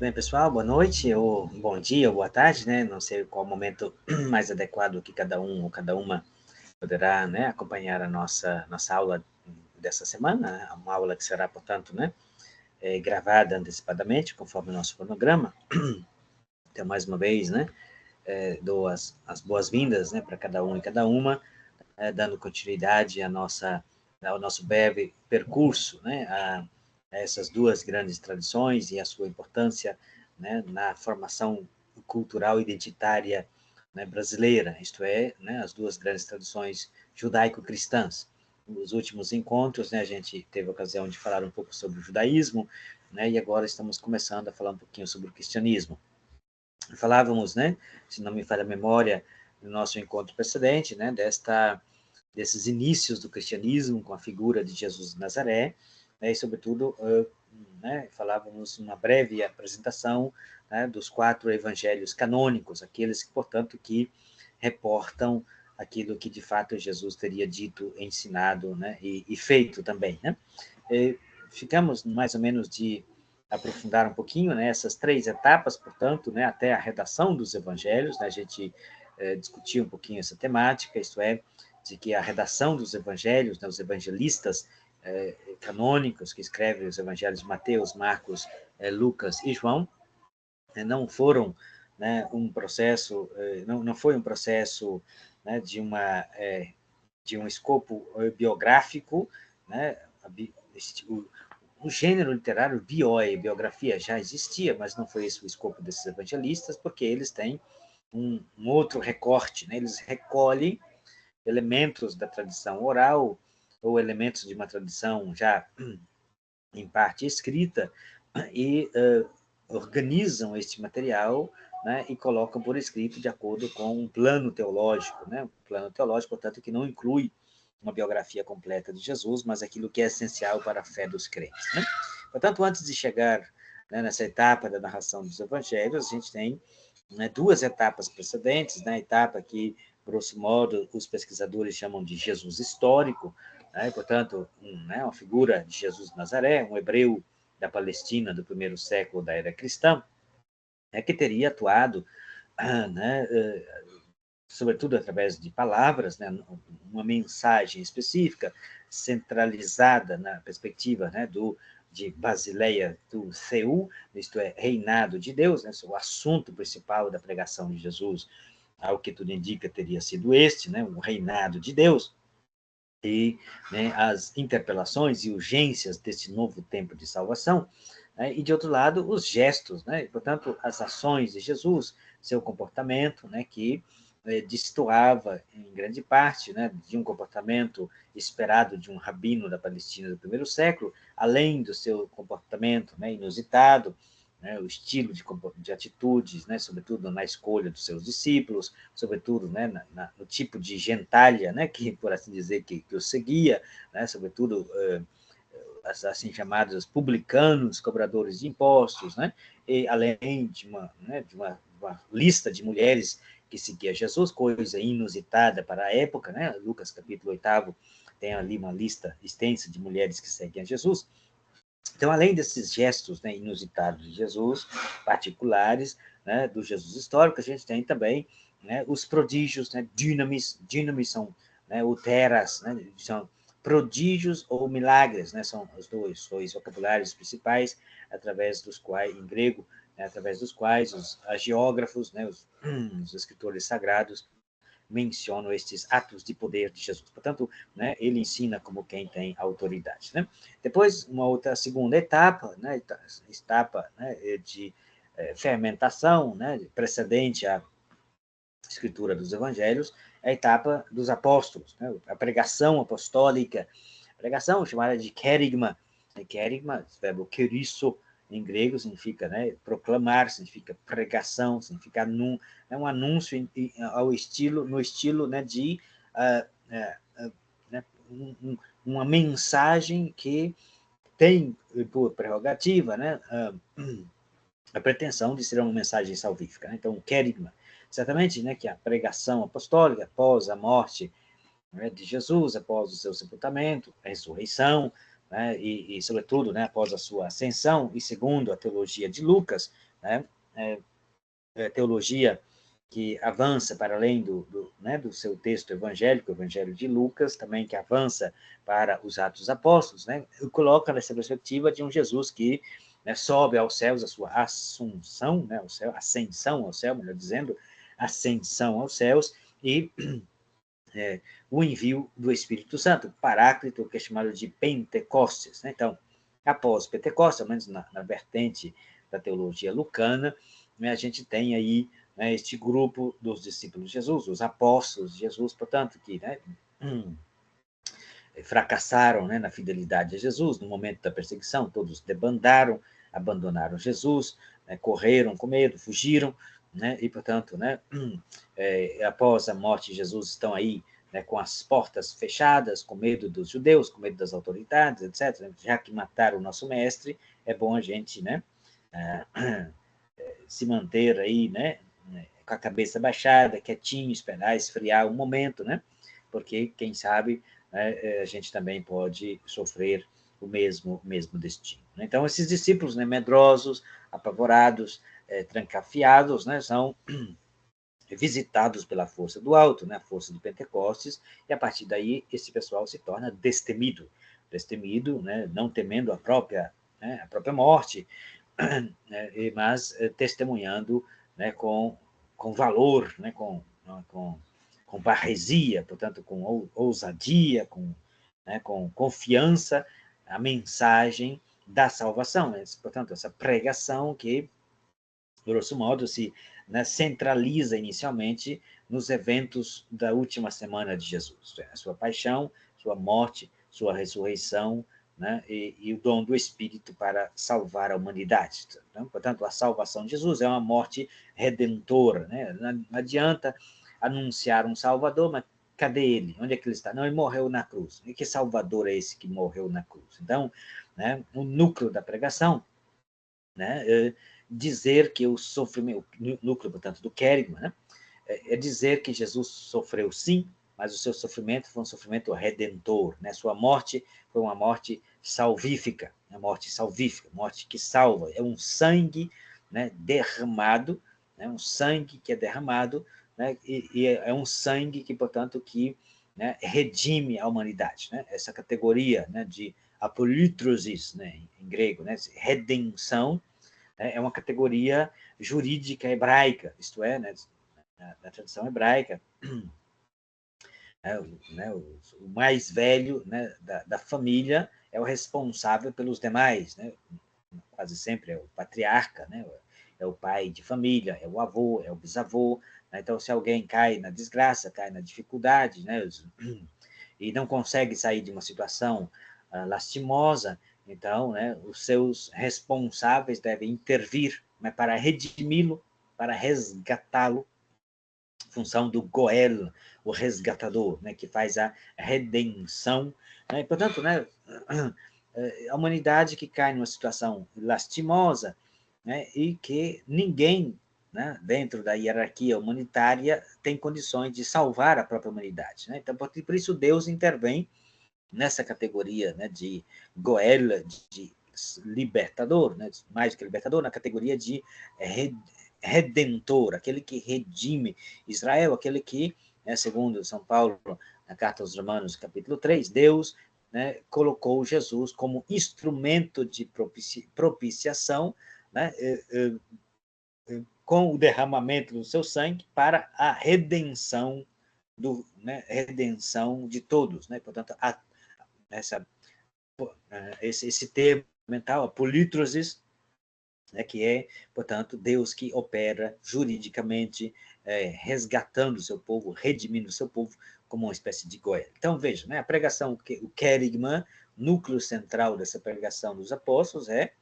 Bem, pessoal, boa noite, ou bom dia, ou boa tarde, né? Não sei qual o momento mais adequado que cada um ou cada uma poderá, né, acompanhar a nossa aula dessa semana, né? Uma aula que será, portanto, né, gravada antecipadamente, conforme o nosso cronograma. Então, mais uma vez, né, dou as boas-vindas, né, para cada um e cada uma, dando continuidade ao nosso breve percurso, né, a essas duas grandes tradições e a sua importância, né, na formação cultural identitária, né, brasileira, isto é, né, as duas grandes tradições judaico-cristãs. Nos últimos encontros, né, a gente teve a ocasião de falar um pouco sobre o judaísmo, né, e agora estamos começando a falar um pouquinho sobre o cristianismo. Falávamos, né, se não me falha a memória, no nosso encontro precedente, né, desses inícios do cristianismo com a figura de Jesus de Nazaré, né, e sobretudo, né, falávamos uma breve apresentação, né, dos 4 evangelhos canônicos, aqueles que, portanto, que reportam aquilo que de fato Jesus teria dito, ensinado, né, e feito também, né? E ficamos mais ou menos de aprofundar um pouquinho, né, essas 3 etapas, portanto, né, até a redação dos evangelhos, né, a gente discutiu um pouquinho essa temática, isto é, de que a redação dos evangelhos, né, os evangelistas canônicos que escrevem os evangelhos de Mateus, Marcos, Lucas e João, não foram, né, um processo, não foi um processo, né, de um escopo biográfico, né, o gênero literário biografia já existia, mas não foi esse o escopo desses evangelistas, porque eles têm um outro recorte, né? Eles recolhem elementos da tradição oral ou elementos de uma tradição já em parte escrita e organizam este material, né, e colocam por escrito de acordo com um plano teológico, né? Um plano teológico, portanto, que não inclui uma biografia completa de Jesus, mas aquilo que é essencial para a fé dos crentes, né? Portanto, antes de chegar, né, nessa etapa da narração dos evangelhos, a gente tem, né, 2 etapas precedentes, né? A etapa que, grosso modo, os pesquisadores chamam de Jesus histórico, né? Portanto, né, uma figura de Jesus de Nazaré, um hebreu da Palestina do primeiro século da era cristã, que teria atuado, né, sobretudo através de palavras, né, uma mensagem específica, centralizada na perspectiva, né, de Basileia do Seu, isto é, reinado de Deus, né, o assunto principal da pregação de Jesus, ao que tudo indica, teria sido este, né, o reinado de Deus, e, né, as interpelações e urgências desse novo tempo de salvação, né, e, de outro lado, os gestos, né, portanto, as ações de Jesus, seu comportamento, né, que destoava, em grande parte, né, de um comportamento esperado de um rabino da Palestina do primeiro século, além do seu comportamento, né, inusitado, né, o estilo de atitudes, né, sobretudo na escolha dos seus discípulos, sobretudo, né, no tipo de gentalha, né, que, por assim dizer, que o seguia, né, sobretudo assim chamados publicanos, cobradores de impostos, né, e além de uma lista de mulheres que seguia Jesus, coisa inusitada para a época, né, Lucas capítulo 8 tem ali uma lista extensa de mulheres que seguiam Jesus. Então, além desses gestos, né, inusitados de Jesus, particulares, né, do Jesus histórico, a gente tem também, né, os prodígios, né, dynamis são, né, uteras, né, são prodígios ou milagres, né, são os dois vocabulários principais, através dos quais, em grego, né, através dos quais os geógrafos, né, os escritores sagrados, mencionam estes atos de poder de Jesus. Portanto, né, ele ensina como quem tem autoridade. Né? Depois, uma outra segunda etapa, né, né, de fermentação, né, precedente à escritura dos evangelhos, é a etapa dos apóstolos, né, a pregação apostólica, a pregação chamada de querigma, querigma, verbo querisso, em grego significa, né, proclamar, significa pregação, significa é um anúncio ao estilo, no estilo, né, de né, uma mensagem que tem por prerrogativa, né, a pretensão de ser uma mensagem salvífica. Né? Então, o querigma, certamente, né, que a pregação apostólica após a morte, né, de Jesus, após o seu sepultamento, a ressurreição, né, e sobretudo, né, após a sua ascensão, e segundo a teologia de Lucas, né, teologia que avança para além do seu texto evangélico, o Evangelho de Lucas, também que avança para os Atos dos Apóstolos, né, coloca nessa perspectiva de um Jesus que, né, sobe aos céus, a sua assunção, né, ao céu, ascensão ao céu, melhor dizendo, ascensão aos céus, e o envio do Espírito Santo, Paráclito, que é chamado de Pentecostes. Né? Então, após Pentecostes, ao menos na vertente da teologia lucana, né, a gente tem aí, né, este grupo dos discípulos de Jesus, os apóstolos de Jesus, portanto, que, né, fracassaram, né, na fidelidade a Jesus no momento da perseguição, todos debandaram, abandonaram Jesus, né, correram com medo, fugiram, né, e, portanto, né, após a morte de Jesus, estão aí, né, com as portas fechadas, com medo dos judeus, com medo das autoridades, etc. Já que mataram o nosso mestre, é bom a gente, né, se manter aí, né, com a cabeça baixada, quietinho, esperar esfriar um momento, né, porque, quem sabe, né, a gente também pode sofrer o mesmo destino. Então, esses discípulos, né, medrosos, apavorados, trancafiados, né, são visitados pela força do alto, né, a força do Pentecostes, e a partir daí esse pessoal se torna destemido, né, não temendo a própria morte, né, mas testemunhando, né, com valor, né, com parresia, portanto, com ousadia, né, com confiança, a mensagem da salvação. Né? Portanto, essa pregação que, grosso modo, se, né, centraliza inicialmente nos eventos da última semana de Jesus, a sua paixão, sua morte, sua ressurreição, né, e o dom do Espírito para salvar a humanidade. Então, portanto, a salvação de Jesus é uma morte redentora. Né? Não adianta anunciar um Salvador, mas cadê ele? Onde é que ele está? Não, ele morreu na cruz. E que Salvador é esse que morreu na cruz? Então, né, o núcleo da pregação, né, dizer que o sofrimento, o núcleo, portanto, do querigma, né, é dizer que Jesus sofreu sim, mas o seu sofrimento foi um sofrimento redentor, né? Sua morte foi uma morte salvífica, uma morte salvífica, morte que salva, é um sangue, né, derramado, né, um sangue que é derramado, né, e é um sangue que, portanto, que, né, redime a humanidade, né? Essa categoria, né, de apolítrosis, né, em grego, né, redenção, né, é uma categoria jurídica hebraica, isto é, né, da tradição hebraica, né, o mais velho, né, da família é o responsável pelos demais, né? Quase sempre é o patriarca, né? É o pai de família, é o avô, é o bisavô. Né? Então, se alguém cai na desgraça, cai na dificuldade, né, e não consegue sair de uma situação lastimosa, então, né, os seus responsáveis devem intervir, né, para redimi-lo, para resgatá-lo, função do Goel, o resgatador, né, que faz a redenção. Né? E, portanto, né, a humanidade que cai numa situação lastimosa, né, e que ninguém, né, dentro da hierarquia humanitária tem condições de salvar a própria humanidade. Né? Então, por isso Deus intervém nessa categoria, né, de Goel, de libertador, né, mais do que libertador, na categoria de redentor, aquele que redime Israel, aquele que, né, segundo São Paulo, na Carta aos Romanos, capítulo 3, Deus, né, colocou Jesus como instrumento de propiciação, né, com o derramamento do seu sangue para a redenção redenção de todos, né? Portanto, esse termo mental, a polítrosis, né, que é, portanto, Deus que opera juridicamente, resgatando o seu povo, redimindo o seu povo como uma espécie de Goel. Então, veja, né, a pregação, o querigma, núcleo central dessa pregação dos apóstolos é,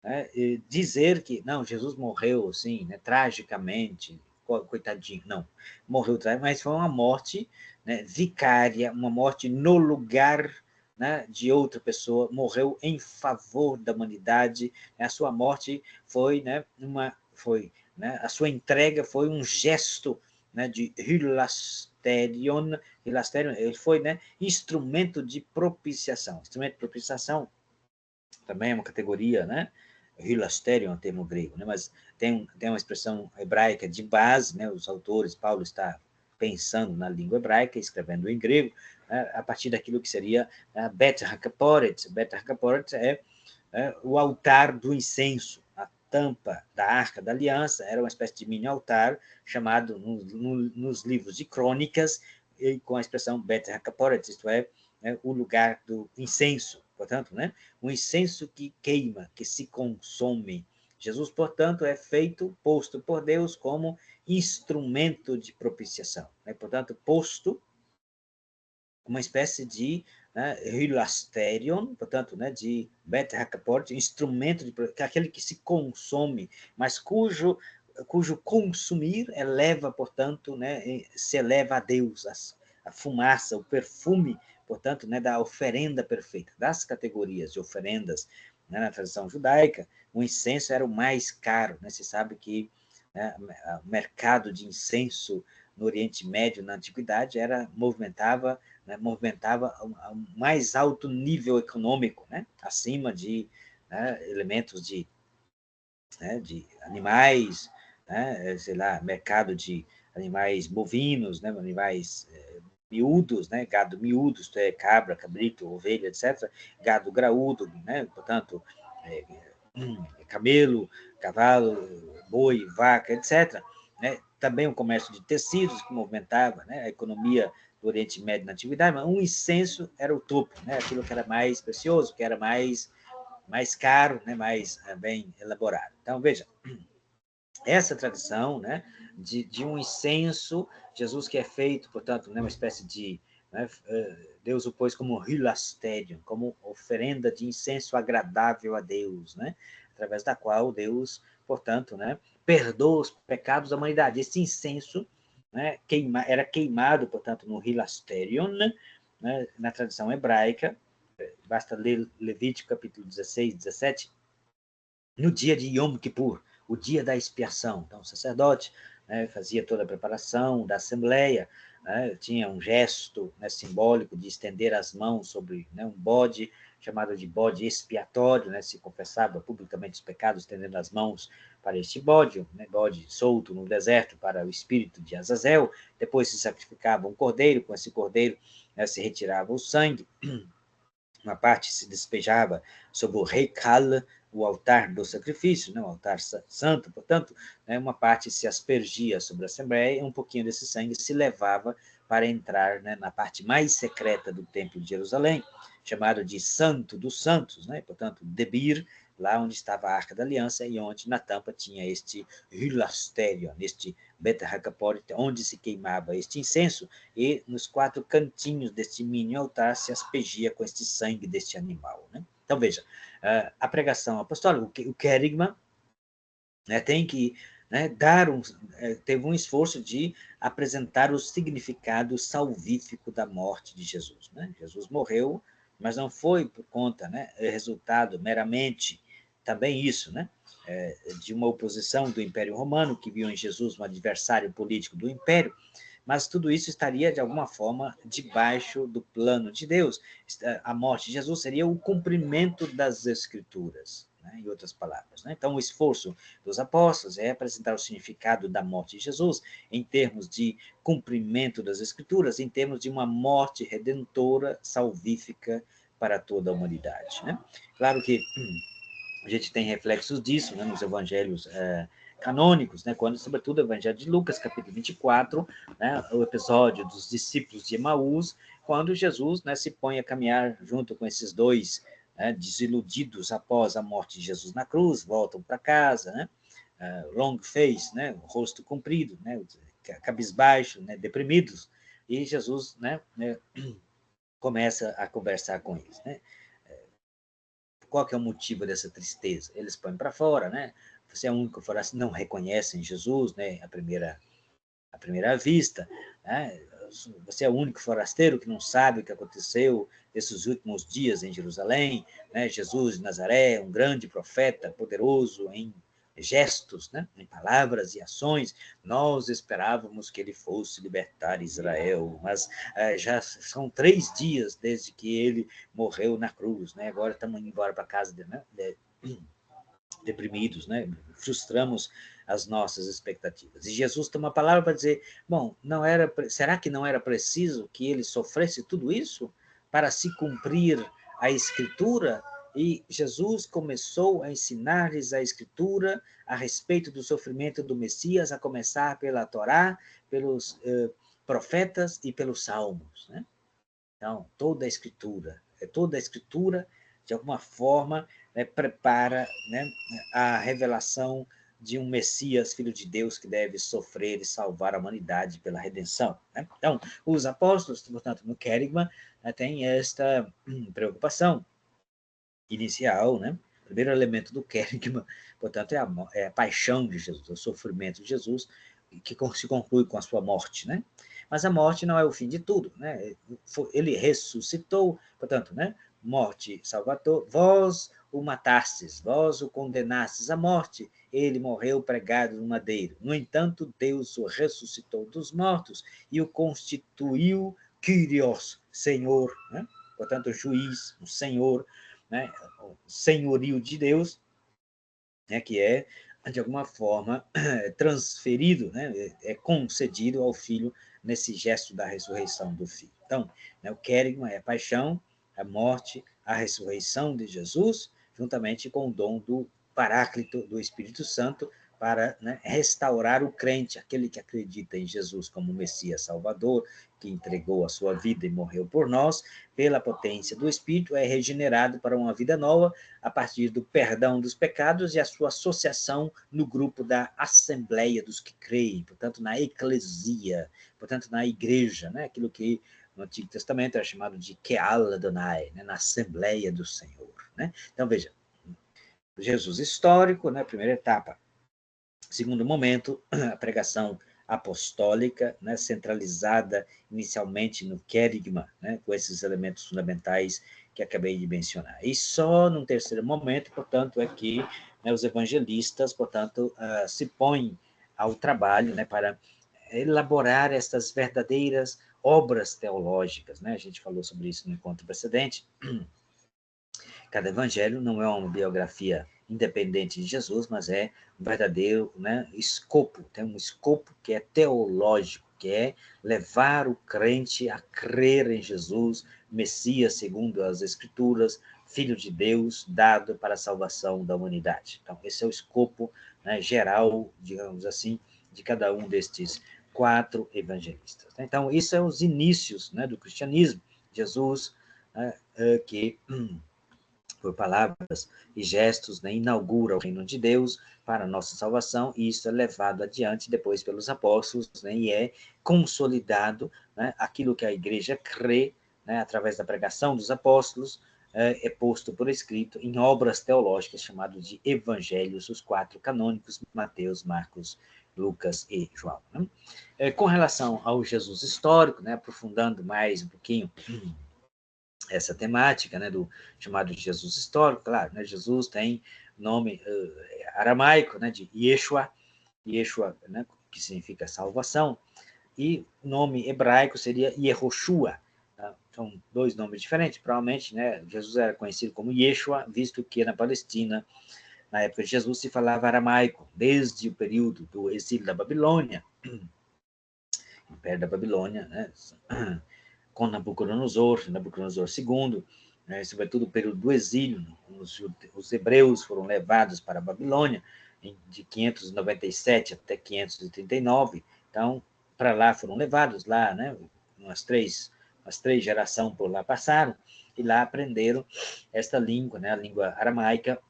né, dizer que, não, Jesus morreu, assim, né, tragicamente, coitadinho, não, morreu, mas foi uma morte, né, vicária, uma morte no lugar, né, de outra pessoa, morreu em favor da humanidade, né, a sua morte foi, né, a sua entrega foi um gesto, né, de hilasterion, ele foi, né, instrumento de propiciação. Instrumento de propiciação também é uma categoria, né, hilasterion é um termo grego, né, mas tem uma expressão hebraica de base, né? Os autores, Paulo está pensando na língua hebraica, escrevendo em grego, né? A partir daquilo que seria Bet HaKaporet. Bet HaKaporet é o altar do incenso. A tampa da Arca da Aliança era uma espécie de mini altar, chamado nos livros de crônicas, e com a expressão Bet HaKaporet, isto é, o lugar do incenso. Portanto, né, um incenso que queima, que se consome. Jesus, portanto, é posto por Deus como instrumento de propiciação. Né? Portanto, posto uma espécie de hilasterion, portanto, né, de Bet HaKaporet, instrumento aquele que se consome, mas cujo consumir eleva, portanto, né, se eleva a Deus, a fumaça, o perfume, portanto, né, da oferenda perfeita, das categorias de oferendas, né, na tradição judaica, o incenso era o mais caro, né? Se sabe que, né, o mercado de incenso no Oriente Médio, na Antiguidade, movimentava um mais alto nível econômico, né? Acima de, né, elementos de animais, né? Sei lá, mercado de animais bovinos, né? Animais miúdos, né? Gado miúdo, isto é, cabra, cabrito, ovelha, etc. Gado graúdo, né? Portanto, é, camelo, cavalo, boi, vaca, etc. Né? Também o comércio de tecidos que movimentava, né, a economia do Oriente Médio na atividade, mas um incenso era o topo, né, aquilo que era mais precioso, que era mais caro, né, mais bem elaborado. Então, veja, essa tradição, né, de um incenso, Jesus que é feito, portanto, né, uma espécie de, né, Deus o pôs como hilasterion, como oferenda de incenso agradável a Deus, né, através da qual Deus, portanto, né, perdoa os pecados da humanidade. Esse incenso, né, era queimado, portanto, no hilasterion, né, na tradição hebraica, basta ler Levítico capítulo 16, 17, no dia de Yom Kippur, o dia da expiação. Então, o sacerdote, né, fazia toda a preparação da assembleia, né, tinha um gesto, né, simbólico de estender as mãos sobre, né, um bode, chamado de bode expiatório, né, se confessava publicamente os pecados, estendendo as mãos para este bode, né, bode solto no deserto para o espírito de Azazel. Depois se sacrificava um cordeiro, com esse cordeiro, né, se retirava o sangue, uma parte se despejava sobre o Reikal, o altar do sacrifício, né, o altar santo, portanto, né, uma parte se aspergia sobre a Assembleia e um pouquinho desse sangue se levava para entrar, né, na parte mais secreta do Templo de Jerusalém, chamado de Santo dos Santos, né, portanto, Debir, lá onde estava a Arca da Aliança e onde na tampa tinha este hilasterion, este Bet HaKaporet, onde se queimava este incenso, e nos 4 cantinhos deste mini altar se aspergia com este sangue deste animal, né? Então, veja, a pregação apostólica, o querigma, né, tem que, né, teve um esforço de apresentar o significado salvífico da morte de Jesus, né? Jesus morreu, mas não foi por conta, né, resultado meramente, também isso, né, de uma oposição do Império Romano, que viu em Jesus um adversário político do Império, mas tudo isso estaria, de alguma forma, debaixo do plano de Deus. A morte de Jesus seria o cumprimento das Escrituras, né, em outras palavras. Né? Então, o esforço dos apóstolos é apresentar o significado da morte de Jesus em termos de cumprimento das Escrituras, em termos de uma morte redentora, salvífica para toda a humanidade. Né? Claro que a gente tem reflexos disso, né, nos evangelhos canônicos, né, quando, sobretudo, o evangelho de Lucas, capítulo 24, né, o episódio dos discípulos de Emaús, quando Jesus, né, se põe a caminhar junto com esses dois, né, desiludidos após a morte de Jesus na cruz, voltam para casa, né, long face, né, o rosto comprido, né, cabisbaixo, né, deprimidos, e Jesus, né, começa a conversar com eles, né. Qual que é o motivo dessa tristeza? Eles põem para fora, né? Você é o único forasteiro, não reconhecem Jesus, né? À primeira vista, né? Você é o único forasteiro que não sabe o que aconteceu nesses últimos dias em Jerusalém, né? Jesus de Nazaré, um grande profeta, poderoso em gestos, né? Em palavras e ações. Nós esperávamos que ele fosse libertar Israel, mas já são 3 dias desde que ele morreu na cruz, né? Agora estamos indo embora para casa dele, né? deprimidos, né? Frustramos as nossas expectativas. E Jesus tem uma palavra para dizer, bom, será que não era preciso que ele sofresse tudo isso para se cumprir a Escritura? E Jesus começou a ensinar-lhes a Escritura a respeito do sofrimento do Messias, a começar pela Torá, pelos profetas e pelos salmos, né? Então, toda a Escritura, de alguma forma, né, prepara, né, a revelação de um Messias, Filho de Deus, que deve sofrer e salvar a humanidade pela redenção, né? Então, os apóstolos, portanto, no Querigma, né, têm esta preocupação inicial, né? O primeiro elemento do Querigma, portanto, é a paixão de Jesus, o sofrimento de Jesus, que se conclui com a sua morte, né? Mas a morte não é o fim de tudo, né? Ele ressuscitou, portanto, né? Morte, Salvador, vós o matastes, vós o condenastes à morte, ele morreu pregado no madeiro. No entanto, Deus o ressuscitou dos mortos e o constituiu Kyrios, Senhor, né? Portanto, juiz, o Senhor, né? O senhorio de Deus, né? Que é, de alguma forma, transferido, né? É concedido ao Filho nesse gesto da ressurreição do Filho. Então, né, o querigma é a paixão, a morte, a ressurreição de Jesus, juntamente com o dom do Paráclito, do Espírito Santo, para, né, restaurar o crente, aquele que acredita em Jesus como Messias Salvador, que entregou a sua vida e morreu por nós, pela potência do Espírito, é regenerado para uma vida nova, a partir do perdão dos pecados e a sua associação no grupo da Assembleia dos que creem, portanto, na eclesia, portanto, na igreja, né? Aquilo que no Antigo Testamento era chamado de Keal Adonai, né? Na Assembleia do Senhor, né? Então, veja, Jesus histórico, né? Primeira etapa. Segundo momento, a pregação apostólica, né, centralizada inicialmente no querigma, né, com esses elementos fundamentais que acabei de mencionar. E só num terceiro momento, portanto, é que, né, os evangelistas, portanto, se põem ao trabalho, né, para elaborar estas verdadeiras obras teológicas, né? A gente falou sobre isso no encontro precedente. Cada evangelho não é uma biografia independente de Jesus, mas é um verdadeiro, né, escopo, tem um escopo que é teológico, que é levar o crente a crer em Jesus, Messias segundo as Escrituras, Filho de Deus, dado para a salvação da humanidade. Então, esse é o escopo, né, geral, digamos assim, de cada um destes 4 evangelistas. Então, isso é os inícios, né, do cristianismo. Jesus, né, que por palavras e gestos, né, inaugura o reino de Deus para a nossa salvação, e isso é levado adiante depois pelos apóstolos, né, e é consolidado, né, aquilo que a igreja crê, né, através da pregação dos apóstolos, é posto por escrito em obras teológicas chamadas de evangelhos, os 4 canônicos, Mateus, Marcos, Lucas e João. Né? Com relação ao Jesus histórico, né, aprofundando mais um pouquinho essa temática, né, do chamado de Jesus histórico, claro, né, Jesus tem nome aramaico, né, de Yeshua, Yeshua, né, que significa salvação, e nome hebraico seria Yehoshua. Tá? São 2 nomes diferentes, provavelmente, né, Jesus era conhecido como Yeshua, visto que na Palestina, na época de Jesus, se falava aramaico, desde o período do exílio da Babilônia, Império da Babilônia, né, com Nabucodonosor II, né, sobretudo o período do exílio, os hebreus foram levados para a Babilônia de 597 até 539, então, para lá foram levados, lá, né, umas três gerações por lá passaram, e lá aprenderam esta língua, né, a língua aramaica,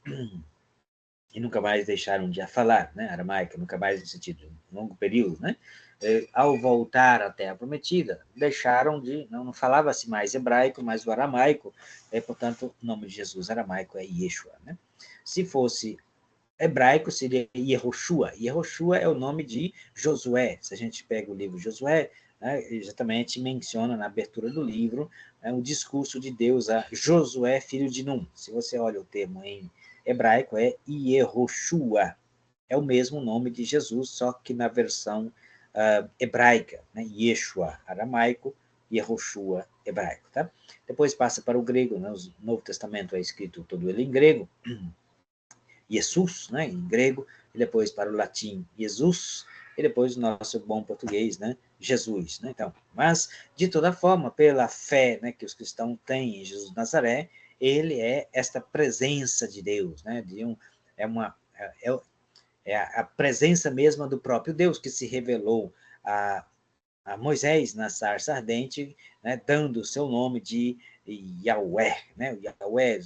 e nunca mais deixaram de a falar, né, aramaica, nunca mais no sentido, um longo período, né, ao voltar à Terra Prometida, deixaram de, não falava-se mais hebraico, mas o aramaico, portanto, o nome de Jesus aramaico é Yeshua, né? Se fosse hebraico, seria Yehoshua. Yehoshua é o nome de Josué. Se a gente pega o livro Josué, né, exatamente menciona na abertura do livro, né, o discurso de Deus a Josué, filho de Num. Se você olha o termo em hebraico, é Yehoshua. É o mesmo nome de Jesus, só que na versão hebraica, né? Yeshua, aramaico, Yehoshua, hebraico. Tá? Depois passa para o grego, né? O Novo Testamento é escrito todo ele em grego, Jesus, né, em grego, e depois para o latim, Jesus, e depois o nosso bom português, né, Jesus, né? Então, mas, de toda forma, pela fé, né, que os cristãos têm em Jesus de Nazaré, ele é esta presença de Deus, né, é uma... É a presença mesma do próprio Deus que se revelou a, a Moisés na sarça ardente, né, dando o seu nome de Yahweh, né? Yahweh,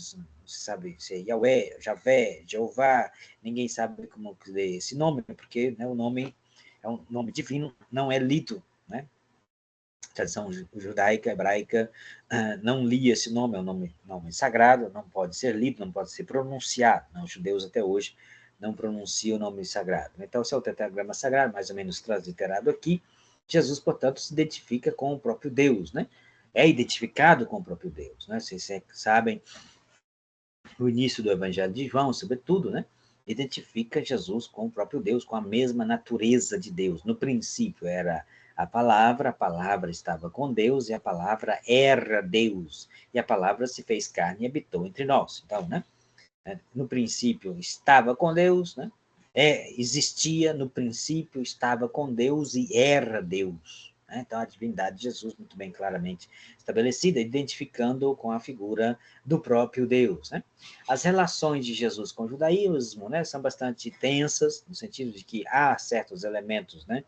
sabe se é Yahweh, Javé, Jeová, ninguém sabe como ler esse nome, porque, né, o nome é um nome divino, não é lido, né? A tradição judaica, hebraica, não lia esse nome, é um nome sagrado, não pode ser lido, não pode ser pronunciado. Não, os judeus até hoje não pronunciam o nome sagrado. Então, esse é o tetragrama sagrado, mais ou menos transliterado aqui. Jesus, portanto, se identifica com o próprio Deus, né? É identificado com o próprio Deus, né? Vocês sabem, no início do Evangelho de João, sobretudo, né? Identifica Jesus com o próprio Deus, com a mesma natureza de Deus. No princípio era a palavra estava com Deus e a palavra era Deus. E a palavra se fez carne e habitou entre nós. Então, né? No princípio estava com Deus, né? Existia no princípio, estava com Deus e era Deus. Né? Então, a divindade de Jesus, muito bem claramente estabelecida, identificando-o com a figura do próprio Deus. Né? As relações de Jesus com o judaísmo, né, são bastante tensas, no sentido de que há certos elementos, né,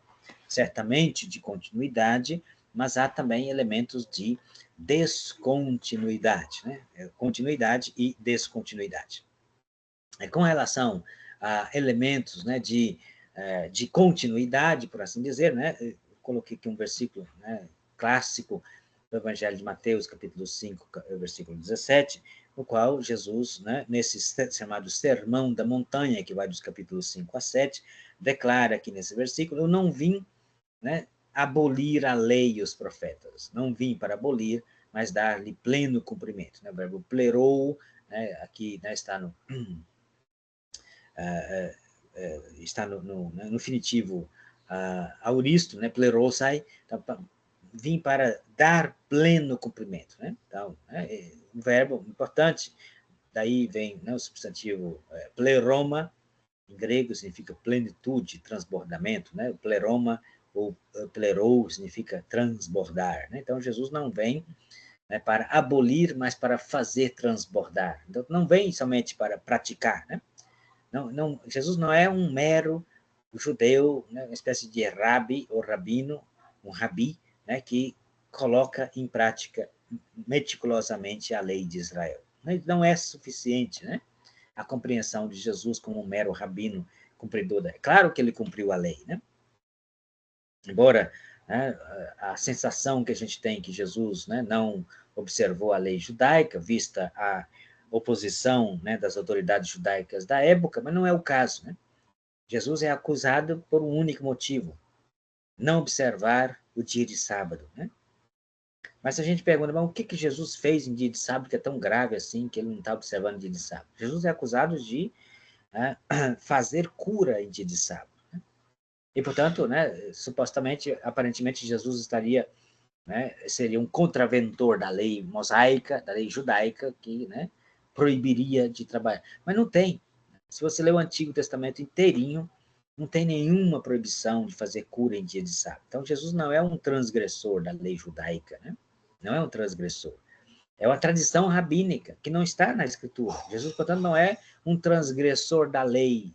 certamente de continuidade, mas há também elementos de descontinuidade, né? Continuidade e descontinuidade. Com relação a elementos, né, de continuidade, por assim dizer, né, eu coloquei aqui um versículo, né, clássico do Evangelho de Mateus, capítulo 5, versículo 17, no qual Jesus, né, nesse chamado Sermão da Montanha, que vai dos capítulos 5 a 7, declara aqui nesse versículo: eu não vim, né, abolir a lei e os profetas, não vim para abolir, mas dar-lhe pleno cumprimento. Né? O verbo plerou, né, aqui, né, está no está no finitivo auristo, né, plerosai, então, vim para dar pleno cumprimento. Né? Então, um verbo importante, daí vem, né, o substantivo pleroma, em grego significa plenitude, transbordamento, né? Pleroma ou plerou significa transbordar. Né? Então, Jesus não vem, né, para abolir, mas para fazer transbordar. Então, não vem somente para praticar, né? Jesus não é um mero judeu, né, uma espécie de rabi ou rabino, um rabi, né, que coloca em prática meticulosamente a lei de Israel. Não é suficiente, né, a compreensão de Jesus como um mero rabino cumpridor da lei. Claro que ele cumpriu a lei, né? Embora, né, a sensação que a gente tem que Jesus, né, não observou a lei judaica, vista a oposição, né, das autoridades judaicas da época, mas não é o caso. Né? Jesus é acusado por um único motivo: não observar o dia de sábado. Né? Mas se a gente pergunta, mas o que Jesus fez em dia de sábado que é tão grave assim, que ele não está observando o dia de sábado? Jesus é acusado de fazer cura em dia de sábado. Né? E, portanto, né, supostamente, aparentemente, Jesus estaria, né, seria um contraventor da lei mosaica, da lei judaica, que, né, proibiria de trabalhar. Mas não tem. Se você ler o Antigo Testamento inteirinho, não tem nenhuma proibição de fazer cura em dia de sábado. Então, Jesus não é um transgressor da lei judaica, né? Não é um transgressor. É uma tradição rabínica que não está na Escritura. Jesus, portanto, não é um transgressor da lei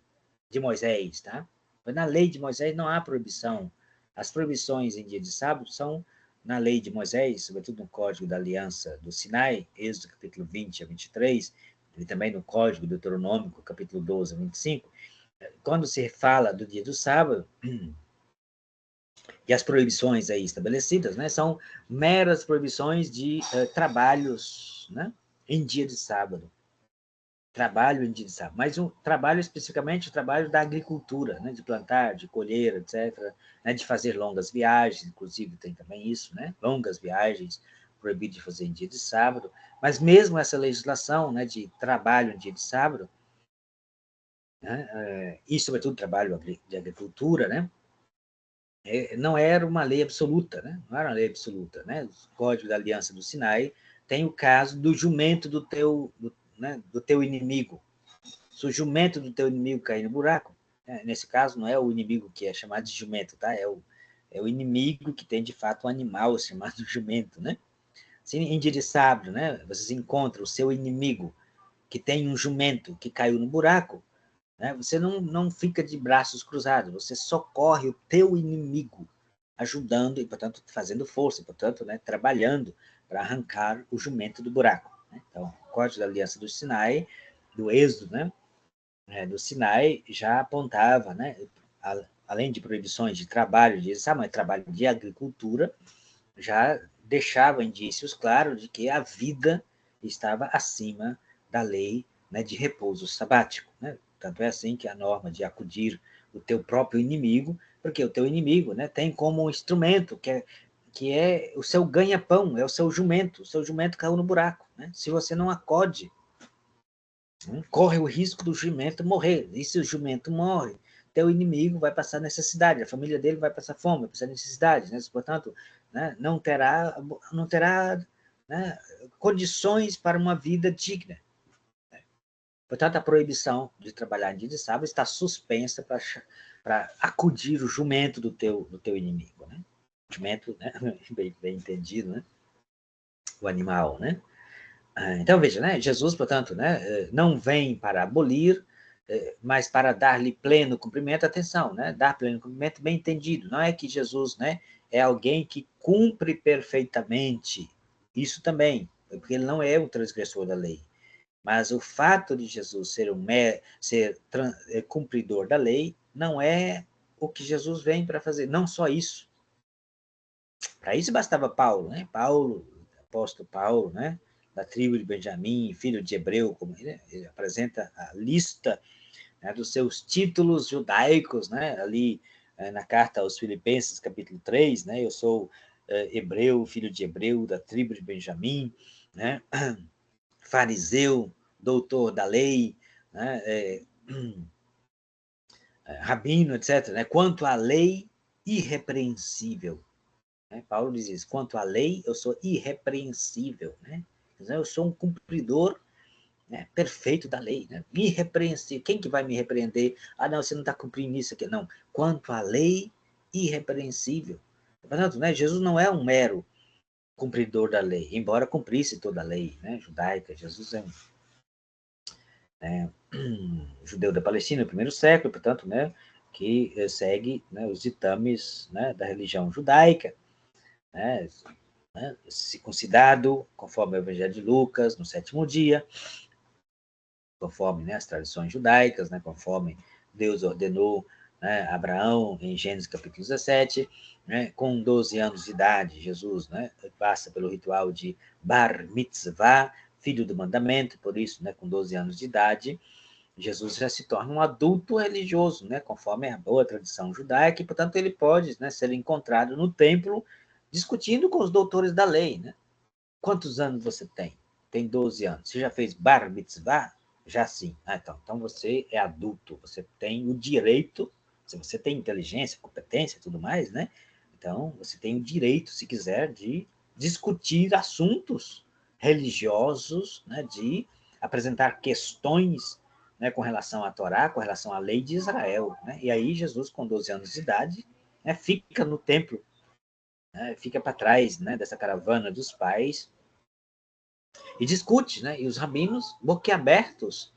de Moisés, tá? Mas na lei de Moisés não há proibição. As proibições em dia de sábado são na lei de Moisés, sobretudo no Código da Aliança do Sinai, Êxodo capítulo 20 a 23, e também no Código Deuteronômico, capítulo 12 a 25. Quando se fala do dia do sábado, e as proibições aí estabelecidas, né, são meras proibições de trabalhos, né, em dia de sábado. Trabalho em dia de sábado. Mas um trabalho especificamente, o trabalho da agricultura, né, de plantar, de colher, etc., né, de fazer longas viagens, inclusive tem também isso, né, longas viagens, proibido de fazer em dia de sábado. Mas mesmo essa legislação, né, de trabalho em dia de sábado, né, e sobretudo trabalho de agricultura, né, não era uma lei absoluta, né? Não era uma lei absoluta, né? O Código da Aliança do Sinai tem o caso do jumento do teu, né, do teu inimigo. Se o jumento do teu inimigo cair no buraco, nesse caso não é o inimigo que é chamado de jumento, tá? É o inimigo que tem de fato um animal chamado jumento, né? Se endereçado, né? Vocês encontram o seu inimigo que tem um jumento que caiu no buraco, né? Você não fica de braços cruzados, você socorre o teu inimigo, ajudando e, portanto, fazendo força, portanto, né, trabalhando para arrancar o jumento do buraco. Né? Então, o Código da Aliança do Sinai, do Êxodo, né, do Sinai, já apontava, né, além de proibições de trabalho, mas trabalho de agricultura, já deixava indícios claros de que a vida estava acima da lei, né, de repouso sabático. Né? Tanto é assim que a norma de acudir o teu próprio inimigo, porque o teu inimigo, né, tem como um instrumento que é o seu ganha-pão, é o seu jumento caiu no buraco. Né? Se você não acode, corre o risco do jumento morrer. E se o jumento morre, teu inimigo vai passar necessidade, a família dele vai passar fome, vai passar necessidade. Né? Portanto, né, não terá né, condições para uma vida digna. Portanto, a proibição de trabalhar em dia de sábado está suspensa para acudir o jumento do teu inimigo. Né? O jumento, né, bem entendido, né? O animal, né? Então, veja, né? Jesus, portanto, né, não vem para abolir, mas para dar-lhe pleno cumprimento. Atenção, né? Dar pleno cumprimento bem entendido. Não é que Jesus, né, é alguém que cumpre perfeitamente. Isso também, porque ele não é um transgressor da lei. Mas o fato de Jesus ser cumpridor da lei não é o que Jesus vem para fazer. Não só isso. Para isso bastava Paulo, né? Apóstolo Paulo, né? Da tribo de Benjamim, filho de Hebreu, como ele apresenta a lista, né, dos seus títulos judaicos, né? Ali na carta aos Filipenses, capítulo 3, né? Eu sou hebreu, filho de Hebreu, da tribo de Benjamim, né? Fariseu, doutor da lei, né? Rabino, etc. Né? Quanto à lei, irrepreensível. Né? Paulo diz isso, quanto à lei, eu sou irrepreensível. Né? Eu sou um cumpridor, né, perfeito da lei, né? Irrepreensível. Quem que vai me repreender? Ah, não, você não está cumprindo isso aqui. Não, quanto à lei, irrepreensível. Portanto, né, Jesus não é um mero cumpridor da lei, embora cumprisse toda a lei, né, judaica. Jesus é um judeu da Palestina no primeiro século, portanto, né, que segue, né, os ditames, né, da religião judaica, né, circuncidado, conforme o Evangelho de Lucas, no sétimo dia, conforme, né, as tradições judaicas, né, conforme Deus ordenou, né, Abraão em Gênesis capítulo 17, né, com 12 anos de idade, Jesus, né, passa pelo ritual de Bar Mitzvah, filho do mandamento, por isso, né, com 12 anos de idade, Jesus já se torna um adulto religioso, né, conforme a boa tradição judaica, e, portanto, ele pode, né, ser encontrado no templo discutindo com os doutores da lei. Né? Quantos anos você tem? Tem 12 anos. Você já fez bar mitzvah? Já sim. Então você é adulto, você tem o direito, se você tem inteligência, competência e tudo mais, né? Então você tem o direito, se quiser, de discutir assuntos religiosos, né? De apresentar questões, né, com relação à Torá, com relação à lei de Israel. Né? E aí Jesus, com 12 anos de idade, né, fica no templo, né, fica para trás, né, dessa caravana dos pais, e discute, né? E os rabinos, boquiabertos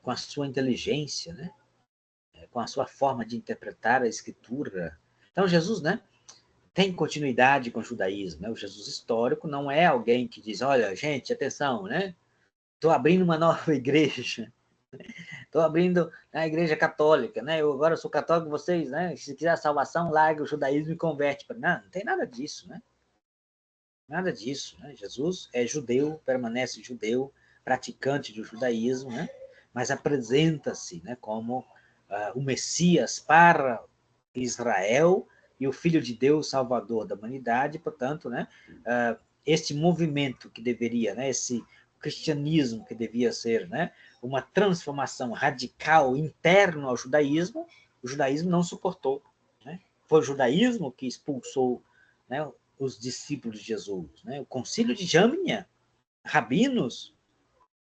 com a sua inteligência, né? Com a sua forma de interpretar a escritura. Então, Jesus, né, tem continuidade com o judaísmo. Né? O Jesus histórico não é alguém que diz, olha, gente, atenção, né? Estou abrindo uma nova igreja. Estou abrindo a igreja católica, né? Eu agora sou católico, vocês, né? Se quiser salvação, larga o judaísmo e converte. Não tem nada disso, né? Nada disso. Né? Jesus é judeu, permanece judeu, praticante do judaísmo, né? Mas apresenta-se, né, como o Messias para Israel e o Filho de Deus, Salvador da humanidade. Portanto, né, este movimento que deveria, né, esse cristianismo que devia ser, né, uma transformação radical interno ao judaísmo, o judaísmo não suportou. Né? Foi o judaísmo que expulsou, né, os discípulos de Jesus. Né? O concílio de Jâmnia, rabinos,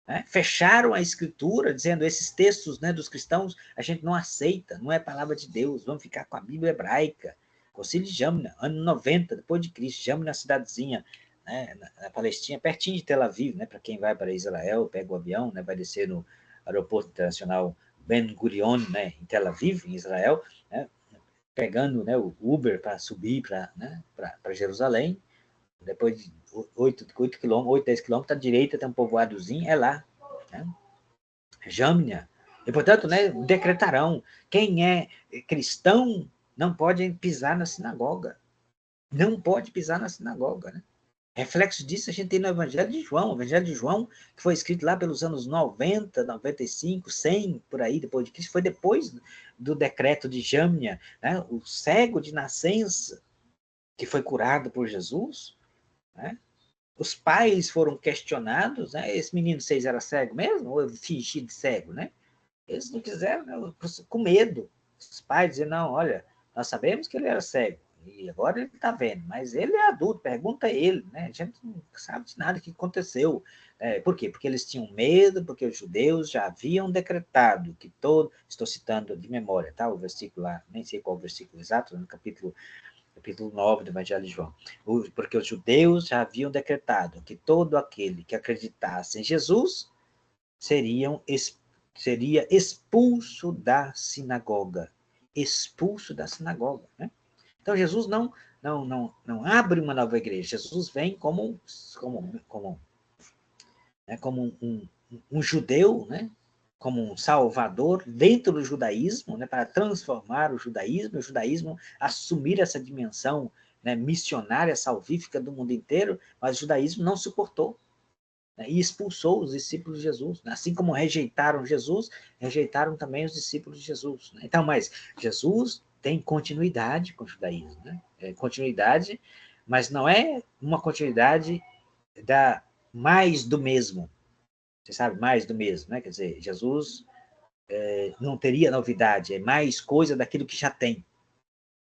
né? Fecharam a Escritura, dizendo esses textos, né, dos cristãos, a gente não aceita, não é palavra de Deus, vamos ficar com a Bíblia hebraica. Concílio de Jamna, ano 90, depois de Cristo, Jamna, cidadezinha, né, na Palestina, pertinho de Tel Aviv, né, para quem vai para Israel, pega o avião, né, vai descer no aeroporto internacional Ben Gurion, né, em Tel Aviv, em Israel, né, pegando, né, o Uber para subir para, né, para Jerusalém. Depois de 8 quilômetros, 8, 10 quilômetros, à direita tem um povoadozinho, é lá, né? Jâmnia. E, portanto, né, decretarão, quem é cristão não pode pisar na sinagoga. Não pode pisar na sinagoga, né? Reflexo disso a gente tem no Evangelho de João. O Evangelho de João, que foi escrito lá pelos anos 90, 95, 100, por aí, depois de Cristo, foi depois do decreto de Jâmnia, né? O cego de nascença, que foi curado por Jesus, né? Os pais foram questionados, né? Esse menino, vocês era cego mesmo? Ou eu fingi de cego, né? Eles não quiseram, né? Com medo. Os pais diziam, não, olha, nós sabemos que ele era cego, e agora ele está vendo, mas ele é adulto, pergunta a ele, né? A gente não sabe de nada que aconteceu. Por quê? Porque eles tinham medo, porque os judeus já haviam decretado que todo, estou citando de memória, tá? O versículo lá, nem sei qual o versículo exato, no capítulo 9 do Evangelho de João. Porque os judeus já haviam decretado que todo aquele que acreditasse em Jesus seria expulso da sinagoga. Expulso da sinagoga, né? Então, Jesus não abre uma nova igreja. Jesus vem como um judeu, né? Como um salvador dentro do judaísmo, né? Para transformar o judaísmo assumir essa dimensão, né? Missionária, salvífica do mundo inteiro, mas o judaísmo não suportou, né? E expulsou os discípulos de Jesus, né? Assim como rejeitaram Jesus, rejeitaram também os discípulos de Jesus, né? Então, mas Jesus tem continuidade com o judaísmo, né? Continuidade, mas não é uma continuidade da mais do mesmo. Você sabe, mais do mesmo, né? Quer dizer, Jesus não teria novidade, é mais coisa daquilo que já tem.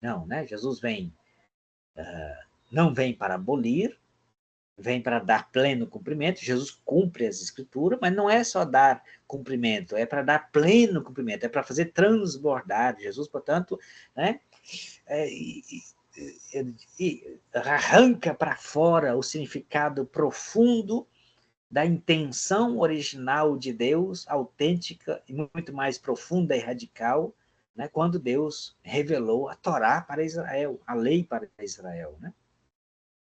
Não, né? Jesus não vem para abolir, vem para dar pleno cumprimento. Jesus cumpre as escrituras, mas não é só dar cumprimento, é para dar pleno cumprimento, é para fazer transbordar. Jesus, portanto, né? É, e arranca para fora o significado profundo da intenção original de Deus, autêntica e muito mais profunda e radical, né, quando Deus revelou a Torá para Israel, a lei para Israel. Né?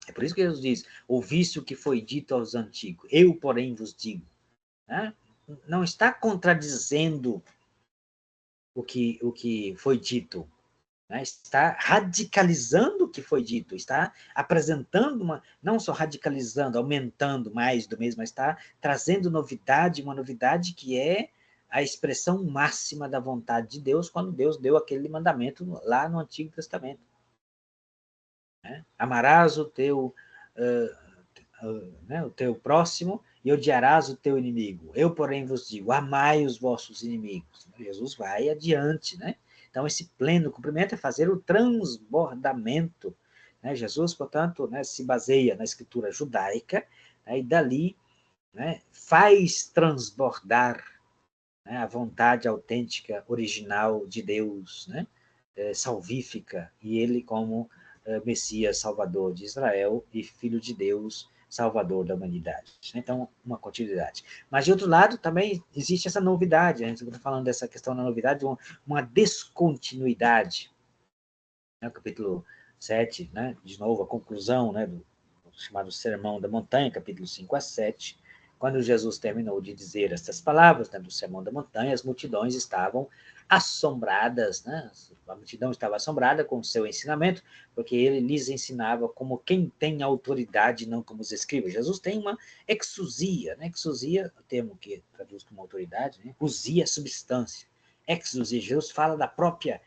É por isso que Jesus diz, ouviste o que foi dito aos antigos, eu, porém, vos digo. Né? Não está contradizendo o que foi dito, né? Está radicalizando o que foi dito, está apresentando não só radicalizando, aumentando mais do mesmo, mas está trazendo novidade, uma novidade que é a expressão máxima da vontade de Deus, quando Deus deu aquele mandamento lá no Antigo Testamento. Né? Amarás o teu próximo e odiarás o teu inimigo. Eu, porém, vos digo, amai os vossos inimigos. Jesus vai adiante, né? Então, esse pleno cumprimento é fazer o transbordamento. Né? Jesus, portanto, né, se baseia na escritura judaica, né, e dali, né, faz transbordar, né, a vontade autêntica, original de Deus, né, salvífica, e ele como Messias, Salvador de Israel e Filho de Deus, Salvador da humanidade. Então, uma continuidade. Mas, de outro lado, também existe essa novidade, a gente está falando dessa questão da novidade, uma descontinuidade. No capítulo 7, né, de novo, a conclusão, né, do chamado Sermão da Montanha, capítulo 5 a 7, quando Jesus terminou de dizer essas palavras, né, do Sermão da Montanha, as multidões estavam assombradas, né? A multidão estava assombrada com o seu ensinamento, porque ele lhes ensinava como quem tem autoridade, não como os escribas. Jesus tem uma exousia, né? Exousia, o termo que traduz como autoridade, né? Usia, substância. Exousia, Jesus fala da própria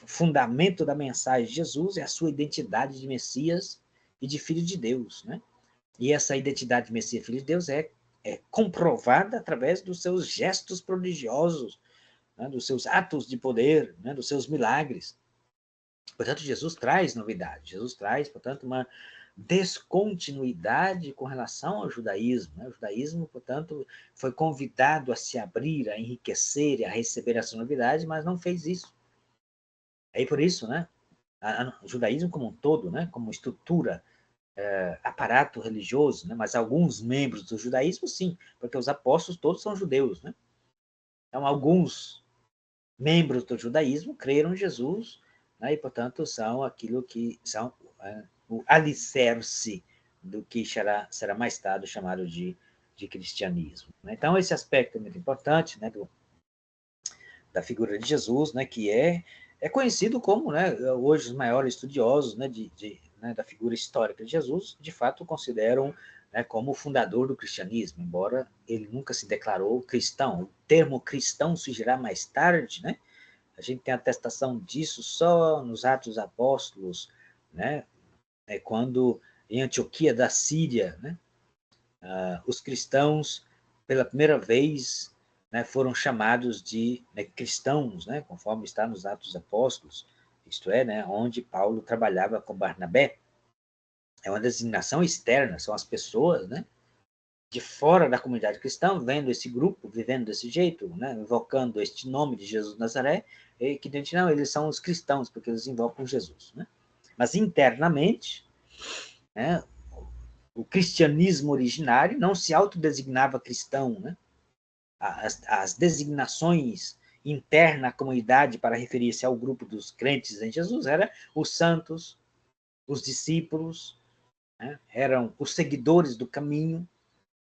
fundamento da mensagem de Jesus, é a sua identidade de Messias e de Filho de Deus, né? E essa identidade de Messias e Filho de Deus é comprovada através dos seus gestos prodigiosos, né, dos seus atos de poder, né, dos seus milagres. Portanto, Jesus traz novidade, Jesus traz, portanto, descontinuidade com relação ao judaísmo, né? O judaísmo, portanto, foi convidado a se abrir, a enriquecer, a receber essa novidade, mas não fez isso. Aí por isso, né, o judaísmo como um todo, né, como estrutura, aparato religioso, né, mas alguns membros do judaísmo, sim, porque os apóstolos todos são judeus, né? Então, alguns membros do judaísmo creram em Jesus, né, e, portanto, são aquilo que são o alicerce do que será mais tarde chamado de cristianismo. Né? Então, esse aspecto é muito importante, né, da figura de Jesus, né, que é conhecido como, né, hoje os maiores estudiosos, né, né, da figura histórica de Jesus, de fato consideram, né, como o fundador do cristianismo, embora ele nunca se declarou cristão. O termo cristão surgirá mais tarde, né? A gente tem atestação disso só nos Atos dos Apóstolos, né? Quando em Antioquia da Síria, né, os cristãos, pela primeira vez, né, foram chamados de, né, cristãos, né, conforme está nos Atos dos Apóstolos, isto é, né, onde Paulo trabalhava com Barnabé. É uma designação externa, são as pessoas, né, de fora da comunidade cristã, vendo esse grupo, vivendo desse jeito, né, invocando este nome de Jesus de Nazaré, e que dizem, não, eles são os cristãos, porque eles invocam Jesus. Né? Mas internamente, né, o cristianismo originário não se autodesignava cristão, né? As designações internas à comunidade para referir-se ao grupo dos crentes em Jesus era os santos, os discípulos, né? Eram os seguidores do caminho,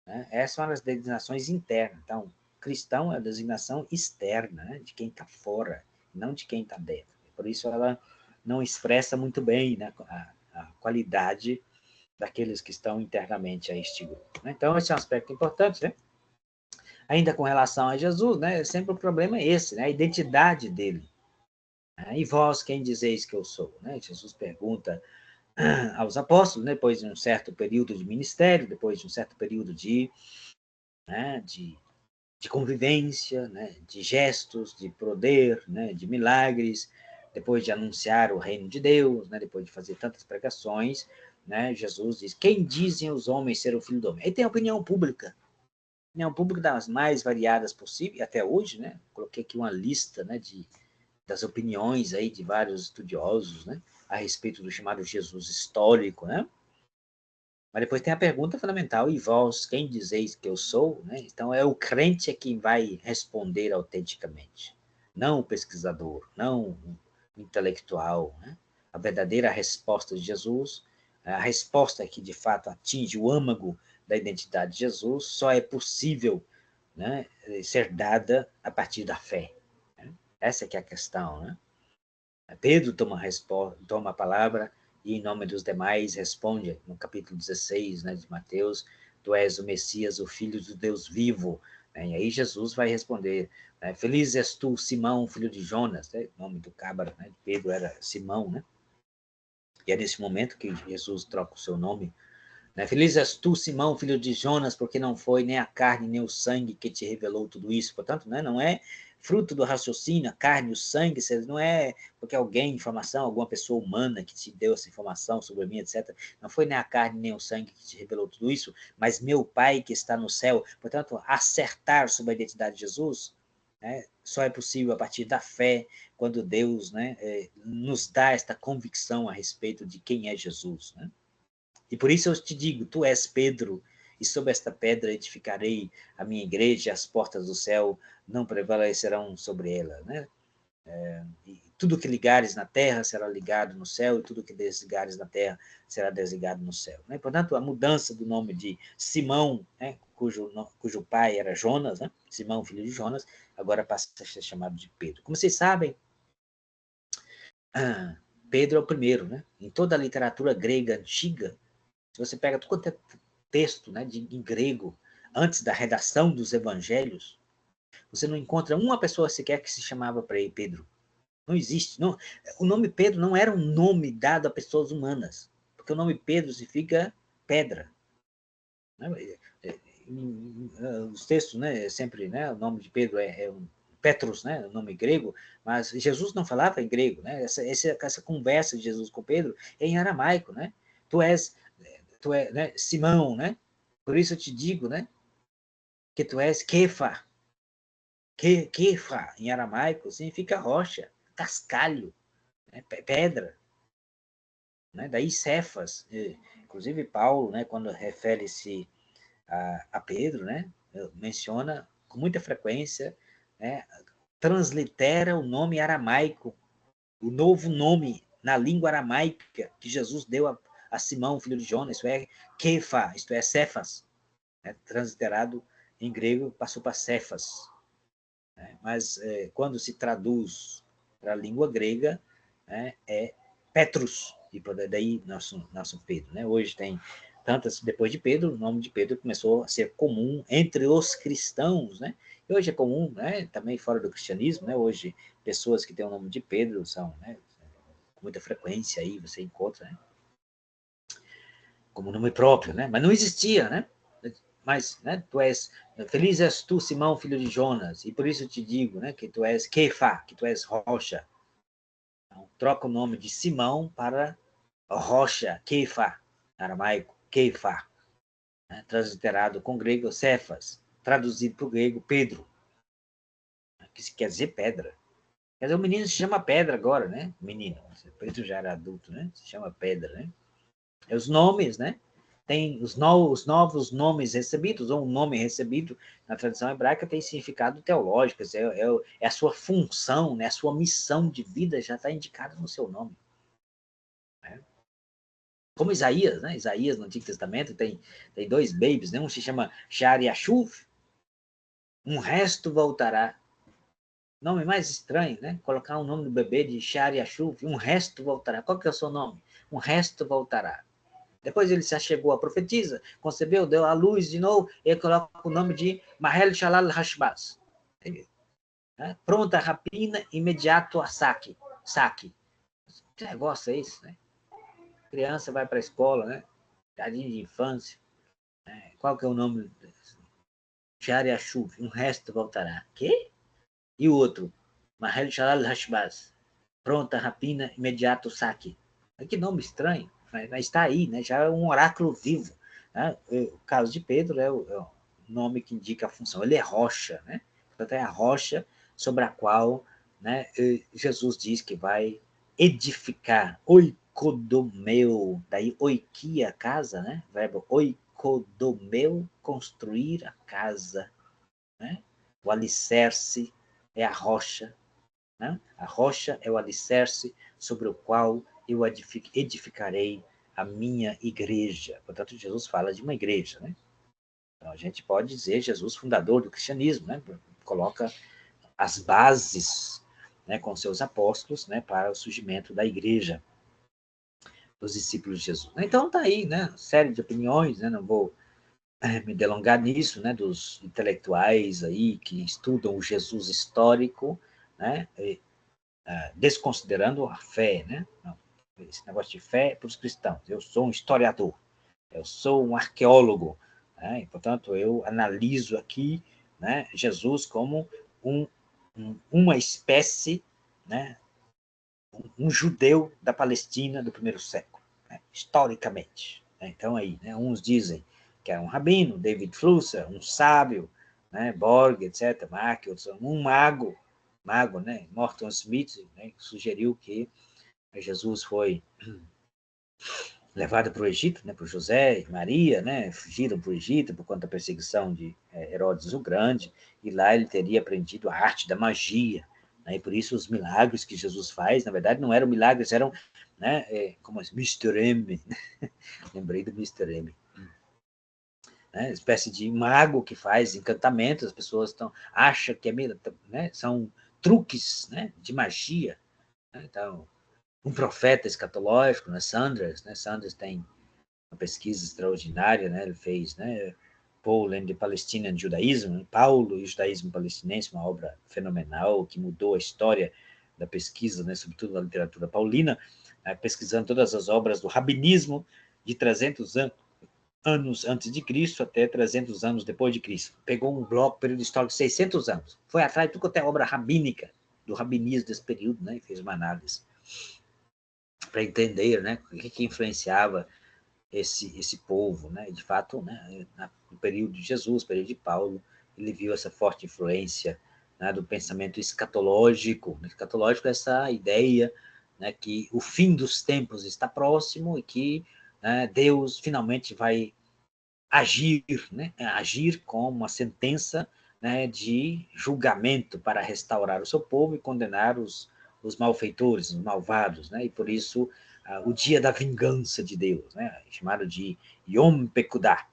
né? Essas são as designações internas. Então, cristão é a designação externa, né? De quem está fora, não de quem está dentro. Por isso ela não expressa muito bem, né, a qualidade daqueles que estão internamente a este grupo. Né? Então, esse é um aspecto importante, né? Ainda com relação a Jesus, né, sempre o problema é esse, né, a identidade dele. Né? E vós, quem dizeis que eu sou? Né? Jesus pergunta aos apóstolos, né, depois de um certo período de ministério, depois de um certo período né, de convivência, né, de gestos, de poder, né, de milagres, depois de anunciar o reino de Deus, né, depois de fazer tantas pregações, né, Jesus diz, quem dizem os homens ser o filho do homem? Aí tem a opinião pública das mais variadas possíveis, até hoje, né, coloquei aqui uma lista, né, das opiniões aí de vários estudiosos, né, a respeito do chamado Jesus histórico, né, mas depois tem a pergunta fundamental, e vós, quem dizeis que eu sou? Né? Então, é o crente quem vai responder autenticamente, não o pesquisador, não o intelectual. Né? A verdadeira resposta de Jesus, a resposta que de fato atinge o âmago da identidade de Jesus, só é possível, né, ser dada a partir da fé. Né? Essa que é a questão. Né? Pedro toma a palavra e, em nome dos demais, responde no capítulo 16, né, de Mateus, tu és o Messias, o Filho do Deus vivo. Né? E aí Jesus vai responder, né, feliz és tu, Simão, filho de Jonas. Né? O nome do cabra, né, de Pedro era Simão, né? E é nesse momento que Jesus troca o seu nome. Né? Feliz és tu, Simão, filho de Jonas, porque não foi nem a carne nem o sangue que te revelou tudo isso. Portanto, né, não é fruto do raciocínio, a carne, o sangue, não é porque alguém, informação, alguma pessoa humana que te deu essa informação sobre mim, etc. Não foi nem a carne nem o sangue que te revelou tudo isso, mas meu Pai que está no céu. Portanto, acertar sobre a identidade de Jesus, né, só é possível a partir da fé, quando Deus, né, nos dá esta convicção a respeito de quem é Jesus. Né? E por isso eu te digo, tu és Pedro, e sobre esta pedra edificarei a minha igreja, as portas do céu não prevalecerão sobre ela. Né? E tudo que ligares na terra será ligado no céu, e tudo que desligares na terra será desligado no céu. Né? Portanto, a mudança do nome de Simão, né, cujo pai era Jonas, né? Simão, filho de Jonas, agora passa a ser chamado de Pedro. Como vocês sabem, Pedro é o primeiro. Né? Em toda a literatura grega antiga, se você pega todo quanto é texto, né, em grego, antes da redação dos evangelhos, você não encontra uma pessoa sequer que se chamava Pedro. Não existe. Não, o nome Pedro não era um nome dado a pessoas humanas, porque o nome Pedro significa pedra. Né? Os textos, né, sempre, né, o nome de Pedro é um Petros, né, o nome grego, mas Jesus não falava em grego. Né? Essa conversa de Jesus com Pedro é em aramaico. Né? Tu és tu é, né, Simão, né? Por isso eu te digo, né, que tu és Kefa. Kefa, em aramaico, significa rocha, cascalho, né, pedra, né? Daí Cefas, inclusive Paulo, né, quando refere-se a Pedro, né, menciona com muita frequência, né, translitera o nome aramaico, o novo nome na língua aramaica que Jesus deu a Simão, filho de Jonas, isso é Kefa, isto é Cefas, né, transliterado em grego, passou para Cefas. Né, mas quando se traduz para a língua grega, né, é Petrus, e daí nosso Pedro. Né? Hoje tem tantas, depois de Pedro, o nome de Pedro começou a ser comum entre os cristãos, né? E hoje é comum, né, também fora do cristianismo, né? Hoje pessoas que têm o nome de Pedro são, né, com muita frequência aí você encontra, né, como nome próprio, né? Mas não existia, né? Mas, né, feliz és tu, Simão, filho de Jonas, e por isso eu te digo, né, que tu és Kefa, que tu és rocha. Então, troca o nome de Simão para rocha, Kefa, aramaico, Kefa, né, transliterado com grego Cefas, traduzido para o grego Pedro, que quer dizer pedra. Quer dizer, o menino se chama Pedra agora, né? Menino, Pedro já era adulto, né? Se chama Pedra, né? É os nomes, né? Tem os novos nomes recebidos, ou um nome recebido na tradição hebraica tem significado teológico, é a sua função, né? A sua missão de vida já está indicada no seu nome. Né? Como Isaías, né? Isaías no Antigo Testamento tem dois babies, né? Um se chama Shar Yashuv, um resto voltará. Nome mais estranho, né? Colocar o nome do bebê de Shar Yashuv, um resto voltará. Qual que é o seu nome? Um resto voltará. Depois ele se achegou a profetiza, concebeu, deu à luz de novo, e coloca o nome de Mahel Shalal Hashbaz. Pronta a rapina, imediato a saque. Que negócio é isso, né? Criança vai para a escola, né? Jardim de infância. Né? Qual que é o nome? Shariashuv, um resto voltará. Quê? E o outro? Mahel Shalal Hashbaz. Pronta a rapina, imediato saque. Que nome estranho, mas está aí, né? Já é um oráculo vivo. Né? O caso de Pedro é o nome que indica a função. Ele é rocha, né? Portanto, é a rocha sobre a qual, né, Jesus diz que vai edificar. Oikodomeu, daí oikia, casa, né? Verbo oikodomeu, construir a casa. Né? O alicerce é a rocha. Né? A rocha é o alicerce sobre o qual eu edificarei a minha igreja. Portanto, Jesus fala de uma igreja. Né? Então, a gente pode dizer Jesus, fundador do cristianismo, né? Coloca as bases, né, com seus apóstolos, né, para o surgimento da igreja dos discípulos de Jesus. Então, está aí, né, série de opiniões, né, não vou me delongar nisso, né, dos intelectuais aí que estudam o Jesus histórico, né, desconsiderando a fé, né? Não, esse negócio de fé é para os cristãos. Eu sou um historiador, eu sou um arqueólogo, né? E, portanto, eu analiso aqui, né, Jesus como uma espécie, né, um judeu da Palestina do primeiro século, né, historicamente. Né? Então, aí, né, uns dizem que era um rabino, David Flusser, um sábio, né, Borg, etc., Mark, outros, um mago, né, Morton Smith, né, que sugeriu que Jesus foi levado para o Egito, né, por José e Maria, né, fugiram para o Egito por conta da perseguição de Herodes o Grande, e lá ele teria aprendido a arte da magia, né, e por isso os milagres que Jesus faz, na verdade, não eram milagres, eram, né, como Mr. M, lembrei do Mr. M, né, espécie de mago que faz encantamentos, as pessoas acham que né, são truques, né, de magia, né, então um profeta escatológico, né, Sanders tem uma pesquisa extraordinária, né, ele fez, né, Paul and the Palestinian Judaism, né, Paulo e o Judaísmo Palestinense, uma obra fenomenal que mudou a história da pesquisa, né, sobretudo da literatura paulina, né, pesquisando todas as obras do rabinismo de 300 anos antes de Cristo até 300 anos depois de Cristo. Pegou um bloco, período histórico de 600 anos. Foi atrás de tudo quanto é obra rabínica, do rabinismo desse período, né, e fez uma análise para entender, né, o que influenciava esse povo, né? E, de fato, né, no período de Jesus, período de Paulo, ele viu essa forte influência, né, do pensamento escatológico. Escatológico é essa ideia, né, que o fim dos tempos está próximo e que, né, Deus finalmente vai agir, né, agir com uma sentença, né, de julgamento para restaurar o seu povo e condenar os malfeitores, os malvados, né, e por isso o dia da vingança de Deus, né, chamado de Yom Pekudá,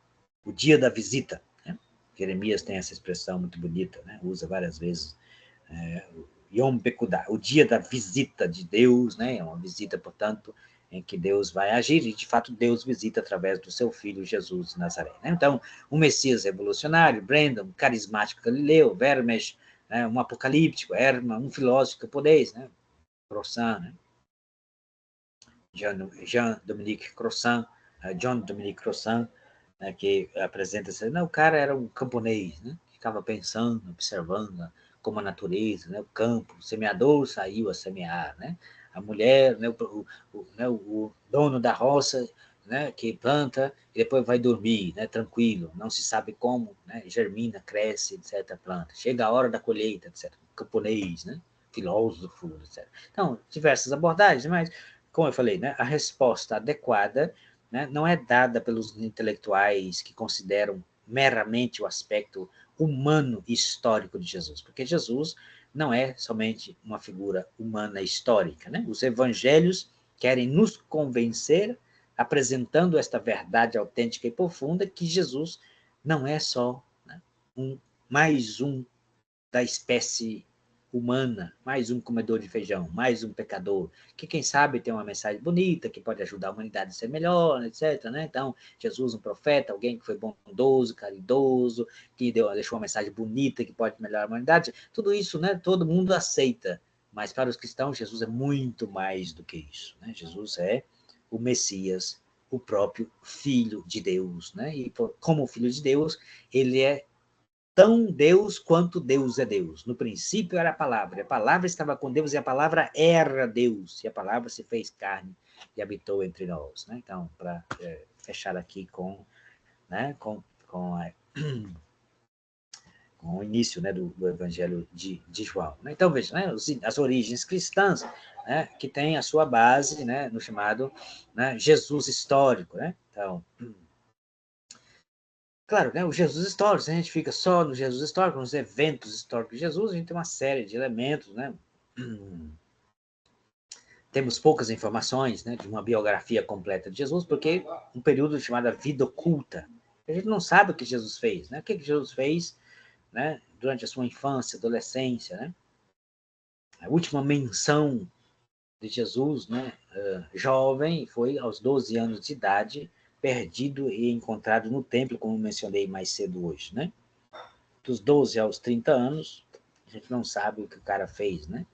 o dia da visita, né? Jeremias tem essa expressão muito bonita, né, usa várias vezes, Yom Pekudá, o dia da visita de Deus, né, é uma visita, portanto, em que Deus vai agir, e de fato Deus visita através do seu filho Jesus de Nazaré. Né? Então, um Messias revolucionário, Brandon, carismático Galileu, Vermes, né, um apocalíptico, Herman, um filósofo camponês, né, Crossan, né, Jean-Dominique Crossan, John Dominique Crossan, né, que apresenta-se, não, o cara era um camponês, né, ficava pensando, observando como a natureza, né, o campo, o semeador saiu a semear, né, a mulher, né, o dono da roça, né, que planta e depois vai dormir, né, tranquilo, não se sabe como, né, germina, cresce, etc, planta. Chega a hora da colheita, etc. Camponês, né, filósofo, etc. Então, diversas abordagens, mas, como eu falei, né, a resposta adequada, né, não é dada pelos intelectuais que consideram meramente o aspecto humano e histórico de Jesus, porque Jesus não é somente uma figura humana histórica, né? Os evangelhos querem nos convencer, apresentando esta verdade autêntica e profunda, que Jesus não é só, né, mais um da espécie humana, mais um comedor de feijão, mais um pecador, que quem sabe tem uma mensagem bonita, que pode ajudar a humanidade a ser melhor, etc. Né? Então, Jesus, um profeta, alguém que foi bondoso, caridoso, que deixou uma mensagem bonita, que pode melhorar a humanidade, tudo isso, né, todo mundo aceita, mas para os cristãos, Jesus é muito mais do que isso. Né? Jesus é o Messias, o próprio Filho de Deus. Né? E como Filho de Deus, ele é tão Deus quanto Deus é Deus. No princípio era a palavra estava com Deus e a palavra era Deus, e a palavra se fez carne e habitou entre nós. Né? Então, para fechar aqui com, né, com o início, né, do Evangelho de João. Né? Então, veja, né, as origens cristãs, né, que tem a sua base, né, no chamado, né, Jesus histórico. Né? Então, claro, né, o Jesus histórico, se a gente fica só no Jesus histórico, nos eventos históricos de Jesus, a gente tem uma série de elementos, né? Temos poucas informações, né, de uma biografia completa de Jesus, porque um período chamado vida oculta. A gente não sabe o que Jesus fez, né? O que Jesus fez, né, durante a sua infância, adolescência, né? A última menção de Jesus, né, jovem, foi aos 12 anos de idade, perdido e encontrado no templo, como mencionei mais cedo hoje, né? Dos 12 aos 30 anos, a gente não sabe o que o cara fez, né?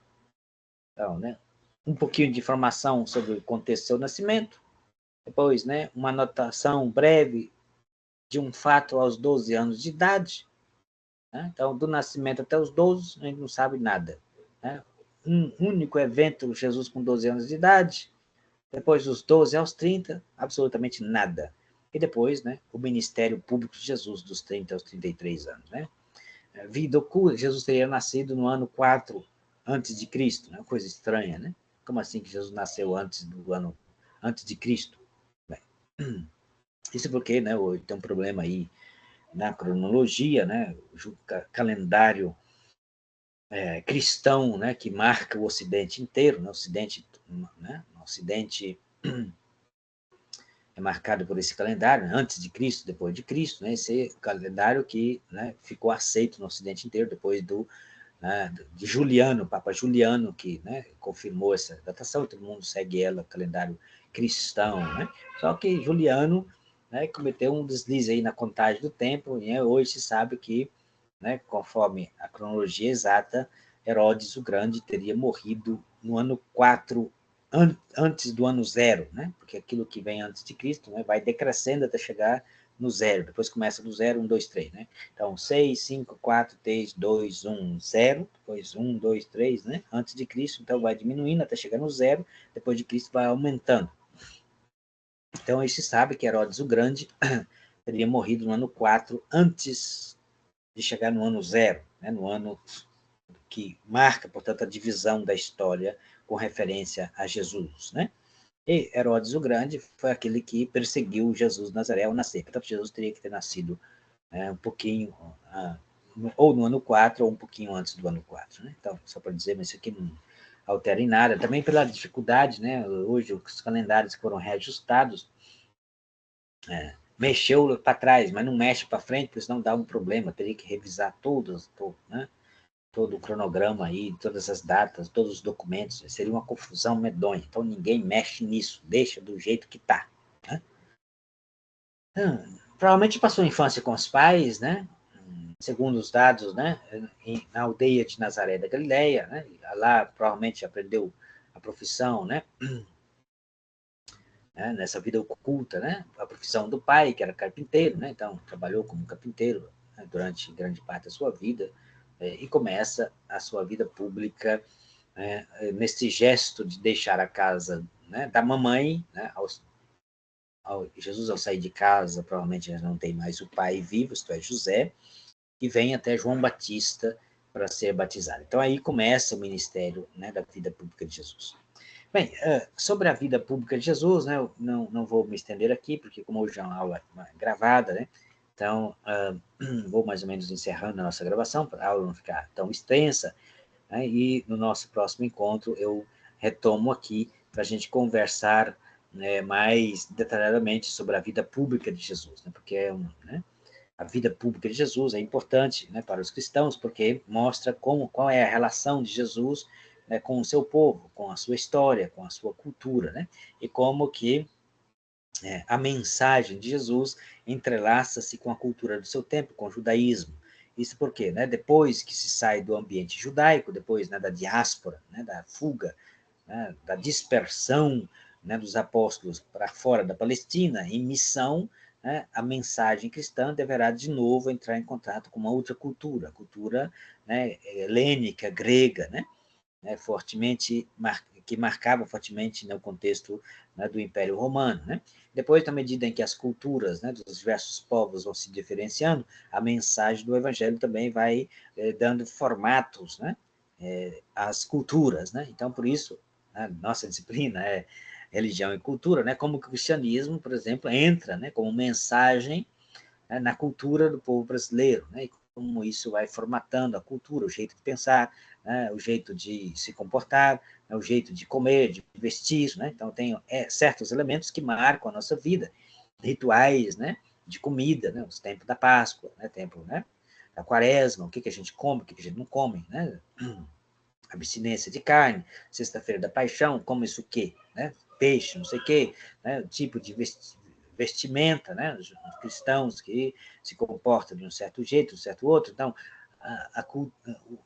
Então, né? Um pouquinho de informação sobre o contexto do seu nascimento, depois, né, uma anotação breve de um fato aos 12 anos de idade, né? Então, do nascimento até os 12, a gente não sabe nada, né? Um único evento, Jesus com 12 anos de idade, depois dos 12 aos 30, absolutamente nada. E depois, né, o ministério público de Jesus, dos 30 aos 33 anos, né? Vida oculta, Jesus teria nascido no ano 4 antes de Cristo, né? Coisa estranha, né? Como assim que Jesus nasceu antes de Cristo? Bem, isso porque, né, tem um problema aí na cronologia, né? O calendário cristão, né, que marca o Ocidente inteiro, né? O Ocidente é marcado por esse calendário, né, antes de Cristo, depois de Cristo, né? Esse calendário que, né, ficou aceito no Ocidente inteiro depois né, de Juliano, Papa Juliano, que, né, confirmou essa datação, todo mundo segue ela, calendário cristão, né? Só que Juliano, né, cometeu um deslize aí na contagem do tempo, e, né, hoje se sabe que, né, conforme a cronologia exata, Herodes o Grande teria morrido no ano 4 antes do ano 0, né? Porque aquilo que vem antes de Cristo, né, vai decrescendo até chegar no 0, depois começa do 0, 1, 2, 3, né? Então, 6, 5, 4, 3, 2, 1, 0, depois 1, 2, 3, né? Antes de Cristo, então vai diminuindo até chegar no 0, depois de Cristo vai aumentando. Então, aí se sabe que Herodes o Grande teria morrido no ano 4, antes de chegar no ano 0, né, no ano que marca, portanto, a divisão da história com referência a Jesus, né? E Herodes o Grande foi aquele que perseguiu Jesus de Nazaré ao nascer. Portanto, Jesus teria que ter nascido um pouquinho, ou no ano 4, ou um pouquinho antes do ano 4. Né? Então, só para dizer, mas isso aqui não altera em nada. Também pela dificuldade, né? Hoje, os calendários foram reajustados, mexeu para trás, mas não mexe para frente, porque senão dá um problema. Teria que revisar todos, né? Todo o cronograma aí, todas as datas, todos os documentos, seria uma confusão medonha. Então, ninguém mexe nisso, deixa do jeito que está. Né? Provavelmente passou a infância com os pais, né? Segundo os dados, né? Na aldeia de Nazaré da Galileia, né? Lá provavelmente aprendeu a profissão, né? Nessa vida oculta, né? A profissão do pai, que era carpinteiro, né? Então, trabalhou como carpinteiro, né? Durante grande parte da sua vida, e começa a sua vida pública, nesse gesto de deixar a casa, né, da mamãe, né, Jesus, ao sair de casa, provavelmente já não tem mais o pai vivo, isto é, José, e vem até João Batista para ser batizado. Então, aí começa o ministério, né, da vida pública de Jesus. Bem, sobre a vida pública de Jesus, né, eu não vou me estender aqui, porque como hoje é uma aula gravada, né, então vou mais ou menos encerrando a nossa gravação, para a aula não ficar tão extensa, né, e no nosso próximo encontro eu retomo aqui para a gente conversar, né, mais detalhadamente sobre a vida pública de Jesus, né, porque né, a vida pública de Jesus é importante, né, para os cristãos, porque mostra qual é a relação de Jesus, né, com o seu povo, com a sua história, com a sua cultura, né, e como que a mensagem de Jesus entrelaça-se com a cultura do seu tempo, com o judaísmo. Isso porque, né, depois que se sai do ambiente judaico, depois, né, da diáspora, né, da fuga, né, da dispersão, né, dos apóstolos para fora da Palestina, em missão, né, a mensagem cristã deverá de novo entrar em contato com uma outra cultura, a cultura, né, helênica, grega, né, fortemente que marcava fortemente, né, o contexto, né, do Império Romano. Né? Depois, na medida em que as culturas, né, dos diversos povos vão se diferenciando, a mensagem do Evangelho também vai dando formatos, né, às culturas. Né? Então, por isso, né, nossa disciplina é religião e cultura, né, como o cristianismo, por exemplo, entra, né, como mensagem, né, na cultura do povo brasileiro, né, e como isso vai formatando a cultura, o jeito de pensar, né, o jeito de se comportar, né, o jeito de comer, de vestir, né? Então tem certos elementos que marcam a nossa vida, rituais, né, de comida, né, os tempos da Páscoa, né, tempo, né, da Quaresma, o que a gente come, o que a gente não come, né? Abstinência de carne, sexta-feira da paixão, come isso o quê, né? Peixe, não sei o quê, né? O tipo de vestimenta, né? Os cristãos que se comportam de um certo jeito, de um certo outro. Então,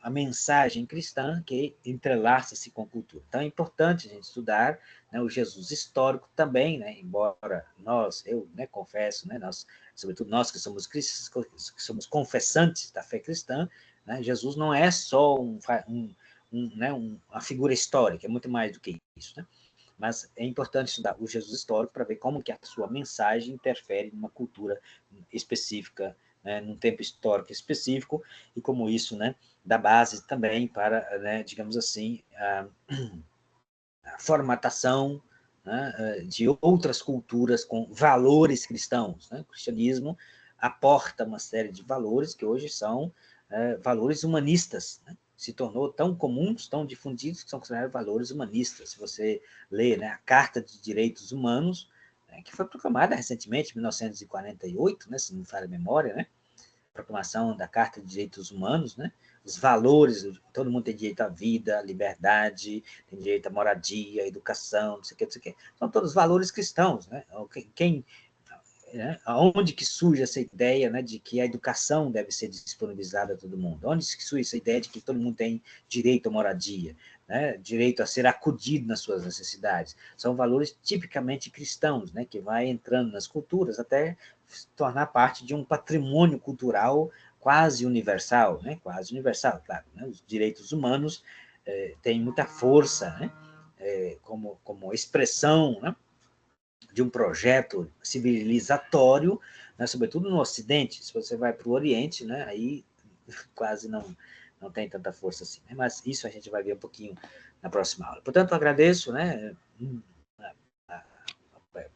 a mensagem cristã que entrelaça-se com a cultura. Então, é importante a gente estudar, né, o Jesus histórico também, né, embora eu, né, confesso, né, sobretudo nós que somos cristãos, que somos confessantes da fé cristã, né, Jesus não é só né, uma figura histórica, é muito mais do que isso. Né? Mas é importante estudar o Jesus histórico para ver como que a sua mensagem interfere numa cultura específica, né, num tempo histórico específico, e como isso, né, dá base também para, né, digamos assim, a formatação, né, de outras culturas com valores cristãos. Né? O cristianismo aporta uma série de valores que hoje são valores humanistas, né? Se tornou tão comuns, tão difundidos, que são considerados valores humanistas. Se você lê, né, a Carta de Direitos Humanos, né, que foi proclamada recentemente, em 1948, né, se não me falha a memória, né, proclamação da Carta de Direitos Humanos, né, os valores, todo mundo tem direito à vida, à liberdade, tem direito à moradia, à educação, não sei o que, não sei o que. São todos valores cristãos. Né? Né? Onde que surge essa ideia, né, de que a educação deve ser disponibilizada a todo mundo? Onde que surge essa ideia de que todo mundo tem direito à moradia, né, direito a ser acudido nas suas necessidades? São valores tipicamente cristãos, né, que vai entrando nas culturas até se tornar parte de um patrimônio cultural quase universal, né, quase universal, claro. Né, os direitos humanos têm muita força, né, como expressão, né, de um projeto civilizatório, né, sobretudo no Ocidente. Se você vai para o Oriente, né, aí quase não tem tanta força assim. Mas isso a gente vai ver um pouquinho na próxima aula. Portanto, agradeço, né, a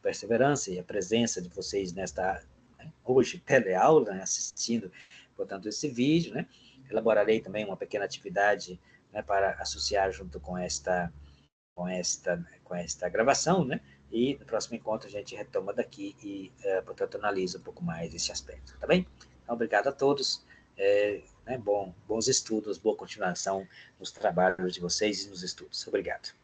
perseverança e a presença de vocês nesta, né, hoje, teleaula, né, assistindo, portanto, esse vídeo, né. Elaborarei também uma pequena atividade, né, para associar junto com esta gravação, né? E no próximo encontro a gente retoma daqui e, portanto, analisa um pouco mais esse aspecto, tá bem? Então, obrigado a todos, né, bons estudos, boa continuação nos trabalhos de vocês e nos estudos. Obrigado.